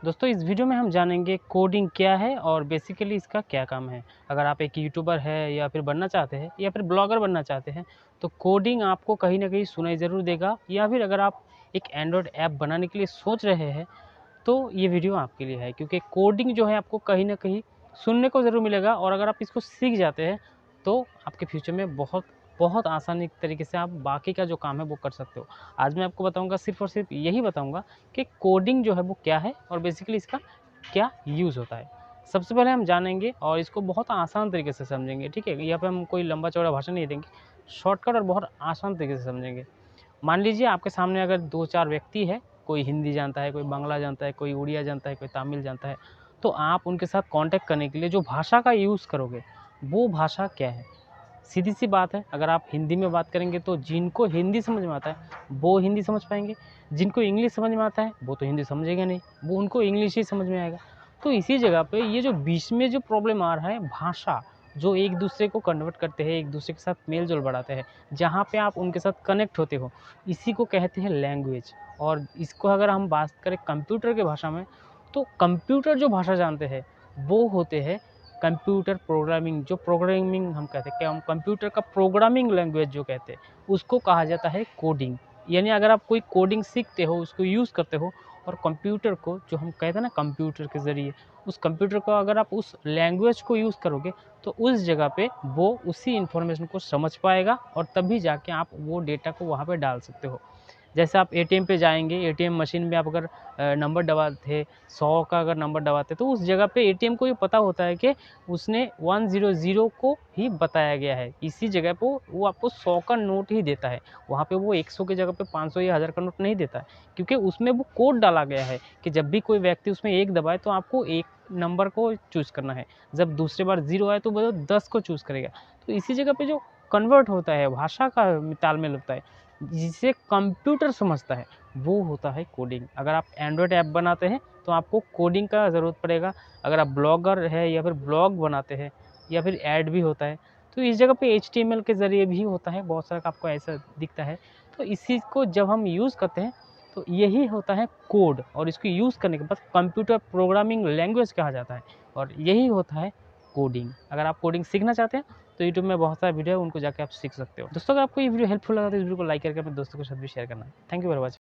दोस्तों इस वीडियो में हम जानेंगे कोडिंग क्या है और बेसिकली इसका क्या काम है। अगर आप एक यूट्यूबर है या फिर बनना चाहते हैं या फिर ब्लॉगर बनना चाहते हैं तो कोडिंग आपको कहीं ना कहीं सुनाई ज़रूर देगा, या फिर अगर आप एक एंड्रॉयड ऐप बनाने के लिए सोच रहे हैं तो ये वीडियो आपके लिए है, क्योंकि कोडिंग जो है आपको कहीं ना कहीं सुनने को ज़रूर मिलेगा और अगर आप इसको सीख जाते हैं तो आपके फ्यूचर में बहुत बहुत आसानी तरीके से आप बाकी का जो काम है वो कर सकते हो। आज मैं आपको बताऊंगा, सिर्फ और सिर्फ यही बताऊंगा कि कोडिंग जो है वो क्या है और बेसिकली इसका क्या यूज़ होता है। सबसे पहले हम जानेंगे और इसको बहुत आसान तरीके से समझेंगे, ठीक है। यहाँ पे हम कोई लंबा चौड़ा भाषण नहीं देंगे, शॉर्टकट और बहुत आसान तरीके से समझेंगे। मान लीजिए आपके सामने अगर 2-4 व्यक्ति है, कोई हिंदी जानता है, कोई बांग्ला जानता है, कोई उड़िया जानता है, कोई तमिल जानता है, तो आप उनके साथ कांटेक्ट करने के लिए जो भाषा का यूज़ करोगे वो भाषा क्या है? सीधी सी बात है, अगर आप हिंदी में बात करेंगे तो जिनको हिंदी समझ में आता है वो हिंदी समझ पाएंगे, जिनको इंग्लिश समझ में आता है वो तो हिंदी समझेगा नहीं, वो उनको इंग्लिश ही समझ में आएगा। तो इसी जगह पे ये जो बीच में जो प्रॉब्लम आ रहा है, भाषा जो एक दूसरे को कन्वर्ट करते हैं, एक दूसरे के साथ मेल जोल बढ़ाते हैं, जहाँ पे आप उनके साथ कनेक्ट होते हो, इसी को कहते हैं लैंग्वेज। और इसको अगर हम बात करें कंप्यूटर की भाषा में, तो कंप्यूटर जो भाषा जानते हैं वो होते हैं कंप्यूटर प्रोग्रामिंग। जो प्रोग्रामिंग हम कहते हैं, क्या हम कंप्यूटर का प्रोग्रामिंग लैंग्वेज जो कहते हैं उसको कहा जाता है कोडिंग। यानी अगर आप कोई कोडिंग सीखते हो, उसको यूज़ करते हो और कंप्यूटर को, जो हम कहते हैं ना कंप्यूटर के ज़रिए, उस कंप्यूटर को अगर आप उस लैंग्वेज को यूज़ करोगे तो उस जगह पे वो उसी इन्फॉर्मेशन को समझ पाएगा और तभी जाके आप वो डेटा को वहाँ पे डाल सकते हो। जैसे आप एटीएम पे जाएँगे, एटीएम मशीन में आप अगर नंबर दबाते, 100 का अगर नंबर दबाते तो उस जगह पे एटीएम को ये पता होता है कि उसने 100 को ही बताया गया है। इसी जगह पे वो आपको 100 का नोट ही देता है। वहाँ पे वो 100 की जगह पे 500 या 1000 का नोट नहीं देता है, क्योंकि उसमें वो कोड डाला गया है कि जब भी कोई व्यक्ति उसमें 1 दबाए तो आपको 1 नंबर को चूज़ करना है। जब दूसरी बार 0 आए तो वो 10 को चूज़ करेगा। तो इसी जगह पे जो कन्वर्ट होता है, भाषा का तालमेल होता है, जिसे कंप्यूटर समझता है, वो होता है कोडिंग। अगर आप एंड्रॉयड ऐप बनाते हैं तो आपको कोडिंग का ज़रूरत पड़ेगा। अगर आप ब्लॉगर है या फिर ब्लॉग बनाते हैं या फिर ऐड भी होता है तो इस जगह पे एचटीएमएल के ज़रिए भी होता है, बहुत सारा आपको ऐसा दिखता है। तो इसी को जब हम यूज़ करते हैं तो यही होता है कोड, और इसको यूज़ करने के बाद कंप्यूटर प्रोग्रामिंग लैंग्वेज कहा जाता है और यही होता है कोडिंग। अगर आप कोडिंग सीखना चाहते हैं तो यूट्यूब में बहुत सारे वीडियो है, उनको जाके आप सीख सकते हो। दोस्तों अगर आपको ये वीडियो हेल्पफुल लगा तो इस वीडियो को लाइक करके अपने दोस्तों के साथ भी शेयर करना। Thank you very much.